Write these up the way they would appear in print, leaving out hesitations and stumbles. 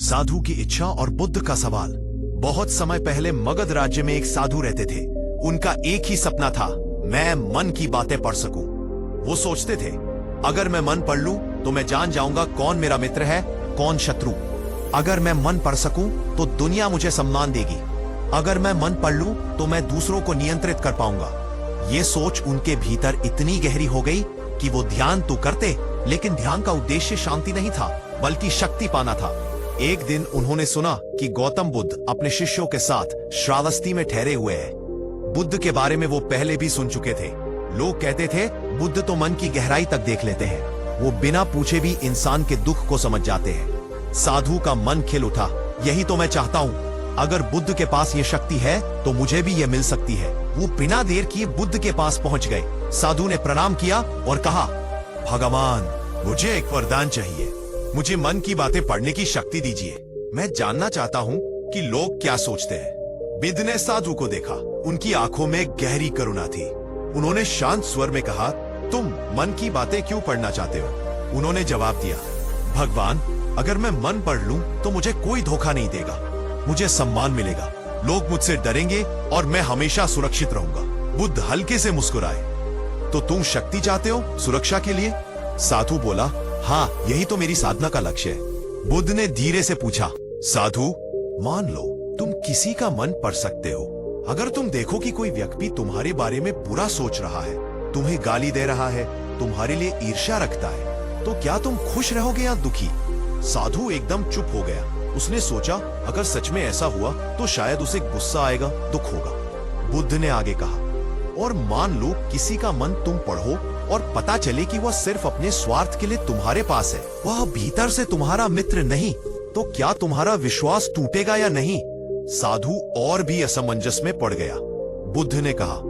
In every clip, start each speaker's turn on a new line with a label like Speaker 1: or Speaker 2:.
Speaker 1: साधु की इच्छा और बुद्ध का सवाल। बहुत समय पहले मगध राज्य में एक साधु रहते थे। उनका एक ही सपना था, मैं मन की बातें पढ़ सकूं। वो सोचते थे, अगर मैं मन पढ़ लूं तो मैं जान जाऊंगा कौन मेरा मित्र है, कौन शत्रु। अगर मैं मन पढ़ सकूं तो दुनिया मुझे सम्मान देगी। अगर मैं मन पढ़ लूं तो मैं दूसरों को नियंत्रित कर पाऊंगा। ये सोच उनके भीतर इतनी गहरी हो गई कि वो ध्यान तो करते, लेकिन ध्यान का उद्देश्य शांति नहीं था, बल्कि शक्ति पाना था। एक दिन उन्होंने सुना कि गौतम बुद्ध अपने शिष्यों के साथ श्रावस्ती में ठहरे हुए हैं। बुद्ध के बारे में वो पहले भी सुन चुके थे। लोग कहते थे, बुद्ध तो मन की गहराई तक देख लेते हैं। वो बिना पूछे भी इंसान के दुख को समझ जाते हैं। साधु का मन खिल उठा, यही तो मैं चाहता हूँ। अगर बुद्ध के पास ये शक्ति है तो मुझे भी ये मिल सकती है। वो बिना देर किए बुद्ध के पास पहुंच गए। साधु ने प्रणाम किया और कहा, भगवान, मुझे एक वरदान चाहिए। मुझे मन की बातें पढ़ने की शक्ति दीजिए। मैं जानना चाहता हूँ कि लोग क्या सोचते हैं। बुद्ध ने साधु को देखा। उनकी आंखों में गहरी करुणा थी। उन्होंने शांत स्वर में कहा, तुम मन की बातें क्यों पढ़ना चाहते हो? उन्होंने जवाब दिया, भगवान, अगर मैं मन पढ़ लूं तो मुझे कोई धोखा नहीं देगा। मुझे सम्मान मिलेगा, लोग मुझसे डरेंगे और मैं हमेशा सुरक्षित रहूंगा। बुद्ध हल्के से मुस्कुराए। तो तुम शक्ति चाहते हो सुरक्षा के लिए? साधु बोला, हाँ, यही तो मेरी साधना का लक्ष्य है। बुद्ध ने धीरे से पूछा, साधु, मान लो तुम किसी का मन पढ़ सकते हो। अगर तुम देखो कि कोई व्यक्ति तुम्हारे बारे में बुरा सोच रहा है, तुम्हें गाली दे रहा है, तुम्हारे लिए ईर्ष्या रखता है, तो क्या तुम खुश रहोगे या दुखी? साधु एकदम चुप हो गया। उसने सोचा, अगर सच में ऐसा हुआ तो शायद उसे गुस्सा आएगा, दुख होगा। बुद्ध ने आगे कहा, और मान लो किसी का मन तुम पढ़ो और पता चले कि वह सिर्फ अपने स्वार्थ के लिए तुम्हारे पास है, वह भीतर से तुम्हारा मित्र नहीं, तो क्या तुम्हारा विश्वास टूटेगा या नहीं? साधु और भी असमंजस में पड़ गया। बुद्ध ने कहा,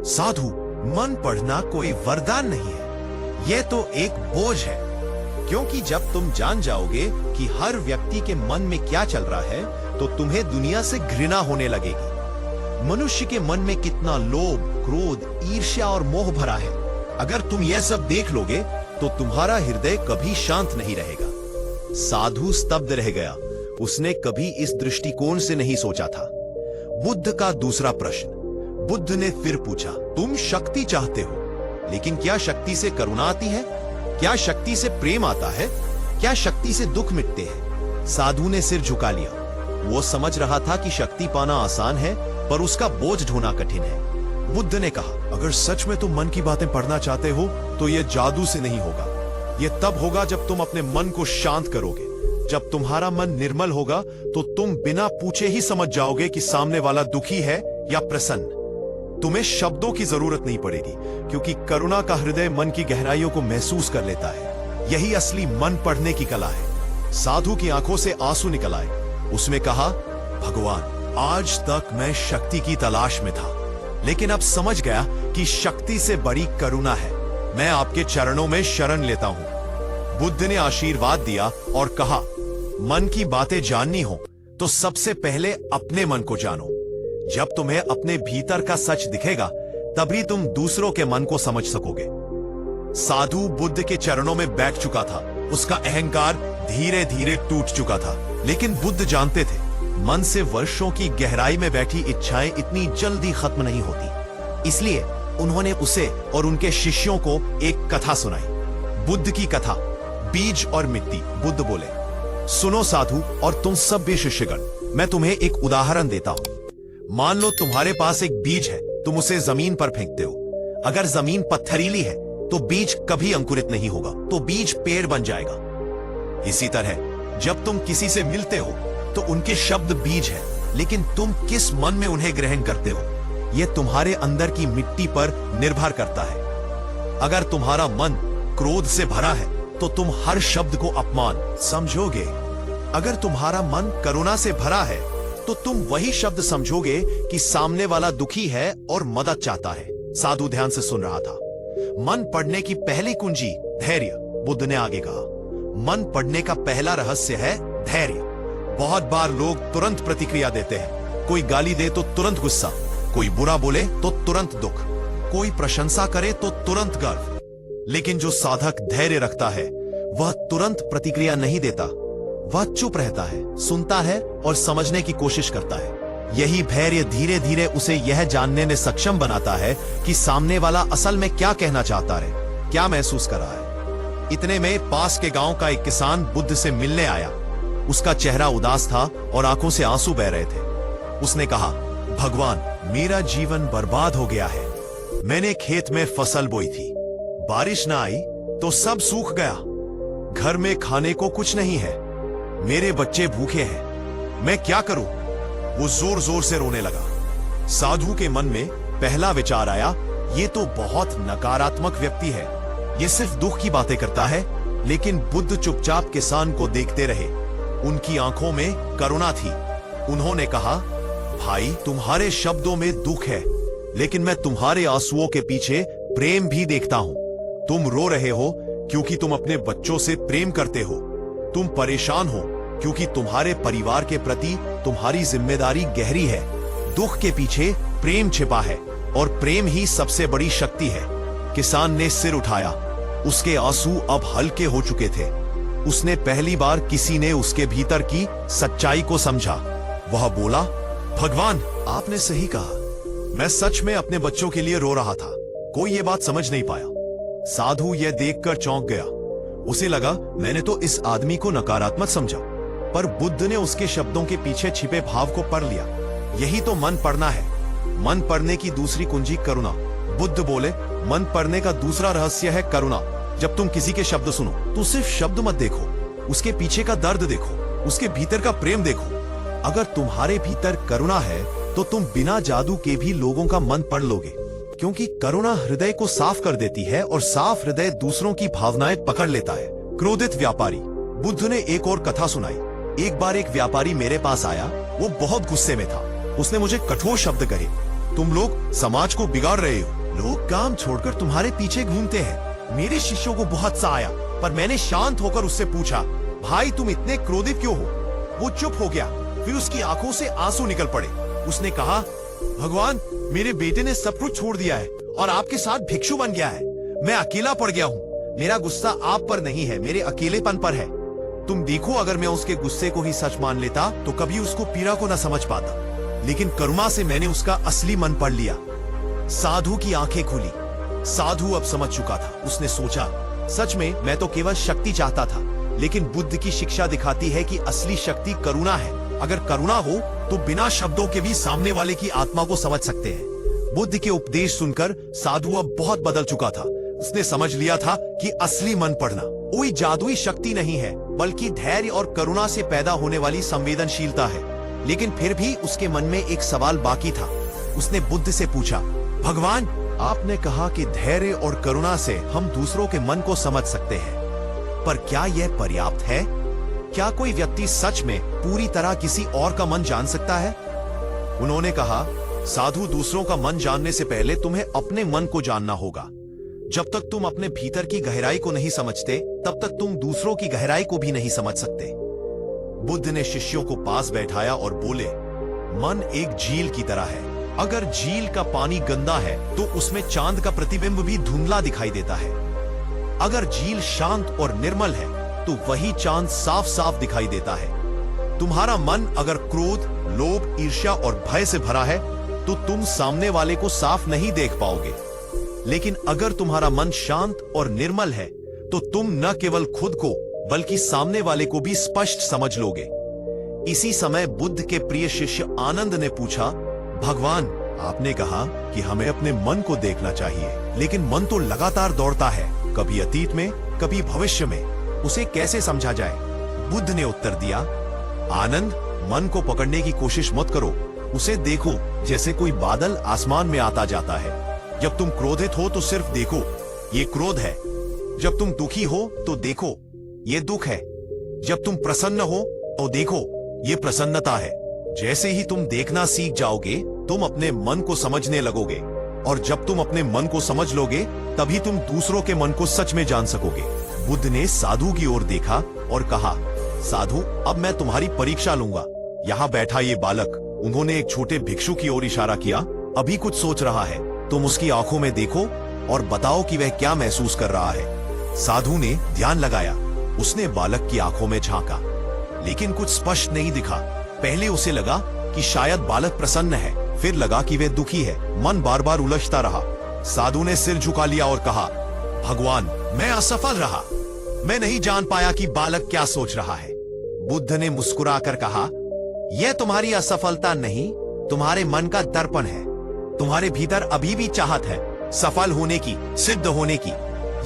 Speaker 1: साधु, मन पढ़ना कोई वरदान नहीं है, यह तो एक बोझ है। क्योंकि जब तुम जान जाओगे कि हर व्यक्ति के मन में क्या चल रहा है, तो तुम्हें दुनिया से घृणा होने लगेगी। मनुष्य के मन में कितना लोभ, क्रोध, ईर्ष्या और मोह भरा है। अगर तुम यह सब देख लोगे तो तुम्हारा हृदय कभी शांत नहीं रहेगा। साधु स्तब्ध रह गया। उसने कभी इस दृष्टिकोण से नहीं सोचा था। बुद्ध का दूसरा प्रश्न। बुद्ध ने फिर पूछा, तुम शक्ति चाहते हो, लेकिन क्या शक्ति से करुणा आती है? क्या शक्ति से प्रेम आता है? क्या शक्ति से दुख मिटते हैं? साधु ने सिर झुका लिया। वो समझ रहा था कि शक्ति पाना आसान है, पर उसका बोझ ढोना कठिन है। बुद्ध ने कहा, अगर सच में तुम मन की बातें पढ़ना चाहते हो तो यह जादू से नहीं होगा। यह तब होगा जब तुम अपने मन को शांत करोगे। जब तुम्हारा मन निर्मल होगा तो तुम बिना पूछे ही समझ जाओगे कि सामने वाला दुखी है या प्रसन्न। तुम्हें शब्दों की जरूरत नहीं पड़ेगी, क्योंकि करुणा का हृदय मन की गहराइयों को महसूस कर लेता है। यही असली मन पढ़ने की कला है। साधु की आंखों से आंसू निकल आए। उसने कहा, भगवान, आज तक मैं शक्ति की तलाश में था, लेकिन अब समझ गया कि शक्ति से बड़ी करुणा है। मैं आपके चरणों में शरण लेता हूं। बुद्ध ने आशीर्वाद दिया और कहा, मन की बातें जाननी हो तो सबसे पहले अपने मन को जानो। जब तुम्हें अपने भीतर का सच दिखेगा, तभी तुम दूसरों के मन को समझ सकोगे। साधु बुद्ध के चरणों में बैठ चुका था। उसका अहंकार धीरे धीरे टूट चुका था, लेकिन बुद्ध जानते थे, मन से वर्षों की गहराई में बैठी इच्छाएं इतनी जल्दी खत्म नहीं होती। इसलिए उन्होंने उसे और उनके शिष्यों को एक कथा सुनाई। बुद्ध की कथा, बीज और मिट्टी। बुद्ध बोले, सुनो साधु और तुम सब भी शिष्यगण, मैं तुम्हें एक उदाहरण देता हूं। मान लो तुम्हारे पास एक बीज है, तुम उसे जमीन पर फेंकते हो। अगर जमीन पत्थरीली है तो बीज कभी अंकुरित नहीं होगा, तो बीज पेड़ बन जाएगा। इसी तरह जब तुम किसी से मिलते हो तो उनके शब्द बीज है, लेकिन तुम किस मन में उन्हें ग्रहण करते हो, यह तुम्हारे अंदर की मिट्टी पर निर्भर करता है। अगर तुम्हारा मन क्रोध से भरा है तो तुम हर शब्द को अपमान समझोगे। अगर तुम्हारा मन करुणा से भरा है तो तुम वही शब्द समझोगे कि सामने वाला दुखी है और मदद चाहता है। साधु ध्यान से सुन रहा था। मन पढ़ने की पहली कुंजी धैर्य। बुद्ध ने आगे कहा, मन पढ़ने का पहला रहस्य है धैर्य। बहुत बार लोग तुरंत प्रतिक्रिया देते हैं। कोई गाली दे तो तुरंत गुस्सा, कोई बुरा बोले तो तुरंत दुख, कोई प्रशंसा करे तो तुरंत गर्व। लेकिन जो साधक धैर्य रखता है, वह तुरंत प्रतिक्रिया नहीं देता। वह चुप रहता है, सुनता है और समझने की कोशिश करता है। यही धैर्य धीरे धीरे उसे यह जानने में सक्षम बनाता है कि सामने वाला असल में क्या कहना चाहता है, क्या महसूस कर रहा है। इतने में पास के गांव का एक किसान बुद्ध से मिलने आया। उसका चेहरा उदास था और आंखों से आंसू बह रहे थे। उसने कहा, भगवान, मेरा जीवन बर्बाद हो गया है। मैंने खेत में फसल बोई थी, बारिश ना आई तो सब सूख गया। घर में खाने को कुछ नहीं है, मेरे बच्चे भूखे हैं, मैं क्या करूं? वो जोर जोर से रोने लगा। साधु के मन में पहला विचार आया, ये तो बहुत नकारात्मक व्यक्ति है, ये सिर्फ दुख की बातें करता है। लेकिन बुद्ध चुपचाप किसान को देखते रहे। उनकी आंखों में करुणा थी। उन्होंने कहा, भाई, तुम्हारे शब्दों में दुख है, लेकिन मैं तुम्हारे आंसुओं के पीछे प्रेम भी देखता हूं। तुम रो रहे हो क्योंकि तुम अपने बच्चों से प्रेम करते हो। तुम परेशान हो क्योंकि तुम्हारे परिवार के प्रति तुम्हारी जिम्मेदारी गहरी है। दुख के पीछे प्रेम छिपा है और प्रेम ही सबसे बड़ी शक्ति है। किसान ने सिर उठाया। उसके आंसू अब हल्के हो चुके थे। उसने पहली बार किसी ने उसके भीतर की सच्चाई को समझा। वह बोला, भगवान, आपने सही कहा, मैं सच में अपने बच्चों के लिए रो रहा था। कोई ये बात समझ नहीं पाया। साधु यह देखकर चौंक गया। उसे लगा, मैंने तो इस आदमी को नकारात्मक समझा, पर बुद्ध ने उसके शब्दों के पीछे छिपे भाव को पढ़ लिया। यही तो मन पढ़ना है। मन पढ़ने की दूसरी कुंजी करुणा। बुद्ध बोले, मन पढ़ने का दूसरा रहस्य है करुणा। जब तुम किसी के शब्द सुनो तो सिर्फ शब्द मत देखो, उसके पीछे का दर्द देखो, उसके भीतर का प्रेम देखो। अगर तुम्हारे भीतर करुणा है तो तुम बिना जादू के भी लोगों का मन पढ़ लोगे, क्योंकि करुणा हृदय को साफ कर देती है और साफ हृदय दूसरों की भावनाएं पकड़ लेता है। क्रोधित व्यापारी। बुद्ध ने एक और कथा सुनाई। एक बार एक व्यापारी मेरे पास आया। वो बहुत गुस्से में था। उसने मुझे कठोर शब्द कहे, तुम लोग समाज को बिगाड़ रहे हो, लोग काम छोड़कर तुम्हारे पीछे घूमते हैं। मेरे शिष्यों को बहुत सा आया, पर मैंने शांत होकर उससे पूछा, भाई, तुम इतने क्रोधित क्यों हो? वो चुप हो गया। फिर उसकी आंखों से आंसू निकल पड़े। उसने कहा, भगवान, मेरे बेटे ने सब कुछ छोड़ दिया है और आपके साथ भिक्षु बन गया है। मैं अकेला पड़ गया हूँ। मेरा गुस्सा आप पर नहीं है, मेरे अकेलेपन पर है। तुम देखो, अगर मैं उसके गुस्से को ही सच मान लेता तो कभी उसको पीड़ा को न समझ पाता, लेकिन करुणा से मैंने उसका असली मन पढ़ लिया। साधु की आंखें खुली। साधु अब समझ चुका था। उसने सोचा, सच में मैं तो केवल शक्ति चाहता था, लेकिन बुद्ध की शिक्षा दिखाती है कि असली शक्ति करुणा है। अगर करुणा हो तो बिना शब्दों के भी सामने वाले की आत्मा को समझ सकते हैं। बुद्ध के उपदेश सुनकर साधु अब बहुत बदल चुका था। उसने समझ लिया था कि असली मन पढ़ना कोई जादुई शक्ति नहीं है, बल्कि धैर्य और करुणा से पैदा होने वाली संवेदनशीलता है। लेकिन फिर भी उसके मन में एक सवाल बाकी था। उसने बुद्ध से पूछा, भगवान, आपने कहा कि धैर्य और करुणा से हम दूसरों के मन को समझ सकते हैं, पर क्या यह पर्याप्त है? क्या कोई व्यक्ति सच में पूरी तरह किसी और का मन जान सकता है? उन्होंने कहा, साधु, दूसरों का मन जानने से पहले तुम्हें अपने मन को जानना होगा। जब तक तुम अपने भीतर की गहराई को नहीं समझते, तब तक तुम दूसरों की गहराई को भी नहीं समझ सकते। बुद्ध ने शिष्यों को पास बैठाया और बोले, मन एक झील की तरह है। अगर झील का पानी गंदा है तो उसमें चांद का प्रतिबिंब भी धुंधला दिखाई देता है। अगर झील शांत और निर्मल है तो वही चांद साफ साफ दिखाई देता है। तुम्हारा मन अगर क्रोध, लोभ, ईर्ष्या और भय से भरा है तो तुम सामने वाले को साफ नहीं देख पाओगे। लेकिन अगर तुम्हारा मन शांत और निर्मल है तो तुम न केवल खुद को बल्कि सामने वाले को भी स्पष्ट समझ लोगे। इसी समय बुद्ध के प्रिय शिष्य आनंद ने पूछा, भगवान, आपने कहा कि हमें अपने मन को देखना चाहिए, लेकिन मन तो लगातार दौड़ता है, कभी अतीत में, कभी भविष्य में। उसे कैसे समझा जाए? बुद्ध ने उत्तर दिया, आनंद, मन को पकड़ने की कोशिश मत करो। उसे देखो जैसे कोई बादल आसमान में आता जाता है। जब तुम क्रोधित हो तो सिर्फ देखो, ये क्रोध है। जब तुम दुखी हो तो देखो, ये दुख है। जब तुम प्रसन्न हो तो देखो, ये प्रसन्नता है। जैसे ही तुम देखना सीख जाओगे, तुम अपने मन को समझने लगोगे, और जब तुम अपने मन को समझ लोगे, तभी तुम दूसरों के मन को सच में जान सकोगे। बुद्ध ने साधु की ओर देखा और कहा, साधु, अब मैं तुम्हारी परीक्षा लूंगा। यहाँ बैठा ये बालक, उन्होंने एक छोटे भिक्षु की ओर इशारा किया, अभी कुछ सोच रहा है। तुम उसकी आंखों में देखो और बताओ कि वह क्या महसूस कर रहा है। साधु ने ध्यान लगाया। उसने बालक की आंखों में झांका। लेकिन कुछ स्पष्ट नहीं दिखा। पहले उसे लगा कि शायद बालक प्रसन्न है, फिर लगा कि वे दुखी है। मन बार बार उलझता रहा। साधु ने सिर झुका लिया और कहा, भगवान, मैं असफल रहा। मैं नहीं जान पाया कि बालक क्या सोच रहा है। बुद्ध ने मुस्कुराकर कहा, यह तुम्हारी असफलता नहीं, तुम्हारे मन का दर्पण है। तुम्हारे भीतर अभी भी चाहत है, सफल होने की, सिद्ध होने की।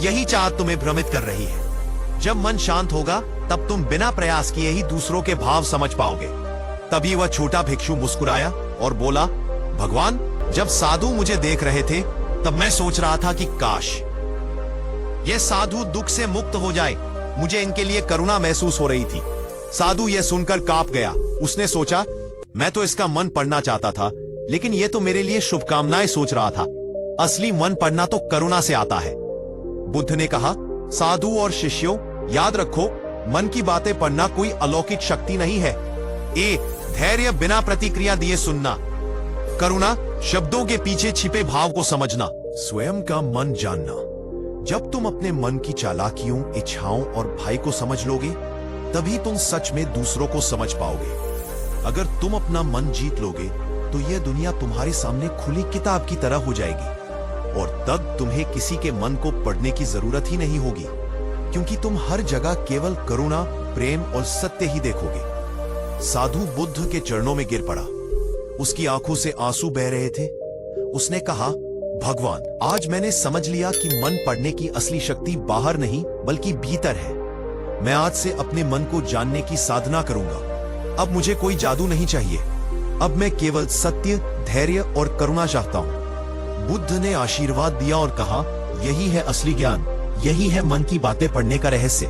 Speaker 1: यही चाहत तुम्हें भ्रमित कर रही है। जब मन शांत होगा तब तुम बिना प्रयास किए ही दूसरों के भाव समझ पाओगे। तभी वह छोटा भिक्षु मुस्कुराया और बोला, भगवान, जब साधु मुझे देख रहे थे तब मैं सोच रहा था कि काश ये साधु दुख से मुक्त हो जाए। मुझे इनके लिए करुणा महसूस हो रही थी। साधु यह सुनकर कांप गया। उसने सोचा, मैं तो इसका मन पढ़ना चाहता था, लेकिन यह तो मेरे लिए शुभकामनाएं सोच रहा था। असली मन पढ़ना तो करुणा से आता है। बुद्ध ने कहा, साधु और शिष्यों, याद रखो, मन की बातें पढ़ना कोई अलौकिक शक्ति नहीं है। धैर्य बिना प्रतिक्रिया दिए सुनना, करुणा शब्दों के पीछे छिपे भाव को समझना, स्वयं का मन जानना। जब तुम अपने मन की चालाकियों, इच्छाओं और भय को समझ लोगे, तभी तुम सच में दूसरों को समझ पाओगे। अगर तुम अपना मन जीत लोगे तो यह दुनिया तुम्हारे सामने खुली किताब की तरह हो जाएगी और तब तुम्हें किसी के मन को पढ़ने की जरूरत ही नहीं होगी, क्योंकि तुम हर जगह केवल करुणा, प्रेम और सत्य ही देखोगे। साधु बुद्ध के चरणों में गिर पड़ा। उसकी आंखों से आंसू बह रहे थे। उसने कहा, भगवान, आज मैंने समझ लिया कि मन पढ़ने की असली शक्ति बाहर नहीं बल्कि भीतर है। मैं आज से अपने मन को जानने की साधना करूंगा। अब मुझे कोई जादू नहीं चाहिए। अब मैं केवल सत्य, धैर्य और करुणा चाहता हूं। बुद्ध ने आशीर्वाद दिया और कहा, यही है असली ज्ञान, यही है मन की बातें पढ़ने का रहस्य।